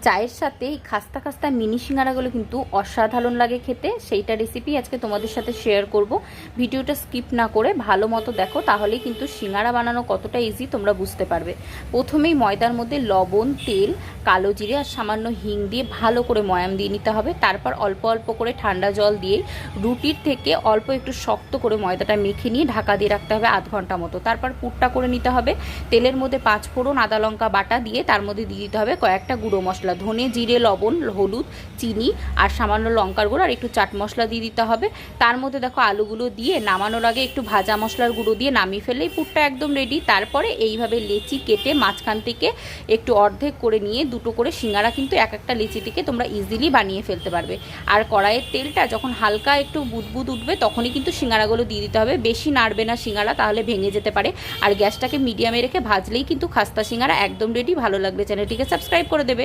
চায়ের সাথে এই খাস্তা খাস্তা মিনি সিঙ্গারাগুলো কিন্তু অসাধারণ লাগে খেতে। সেইটা রেসিপি আজকে তোমাদের সাথে শেয়ার করব। ভিডিওটা স্কিপ না করে ভালো মতো দেখো, তাহলেই কিন্তু সিঙ্গারা বানানো কতটা ইজি তোমরা বুঝতে পারবে। প্রথমেই ময়দার মধ্যে লবণ, তেল, কালো জিরে আর সামান্য হিং দিয়ে ভালো করে ময়াম দিয়ে নিতে হবে। তারপর অল্প অল্প করে ঠান্ডা জল দিয়ে রুটির থেকে অল্প একটু শক্ত করে ময়দাটা মেখে নিয়ে ঢাকা দিয়ে রাখতে হবে আধ ঘন্টা মতো। তারপর পুরটা করে নিতে হবে। তেলের মধ্যে 5 ফোড়ন আদা লঙ্কা বাটা দিয়ে তার মধ্যে দিয়ে দিতে হবে কয়েকটা গুঁড়ো মশলা, ধনে জিরে, লবণ, হলুদ, চিনি আর সামান্য লঙ্কার গুঁড়ো আর একটু চাট মশলা দিয়ে দিতে হবে। তার মধ্যে দেখো আলুগুলো দিয়ে নামানোর আগে একটু ভাজা মশলার গুঁড়ো দিয়ে নামিয়ে ফেললেই পুরটা একদম রেডি। তারপরে এইভাবে লেচি কেটে মাঝখান থেকে একটু অর্ধেক করে নিয়ে দুটো করে সিঙ্গারা কিন্তু এক একটা লেচি থেকে তোমরা ইজিলি বানিয়ে ফেলতে পারবে। আর কড়াইয়ের তেলটা যখন হালকা একটু বুদবুদ উঠবে তখনই কিন্তু সিঙ্গারাগুলো দিয়ে দিতে হবে। বেশি নাড়বে না সিঙ্গারা, তাহলে ভেঙে যেতে পারে। আর গ্যাসটাকে মিডিয়ামে রেখে ভাজলেই কিন্তু খাস্তা সিঙ্গারা একদম রেডি। ভালো লাগলে চ্যানেলটিকে সাবস্ক্রাইব করে দেবে।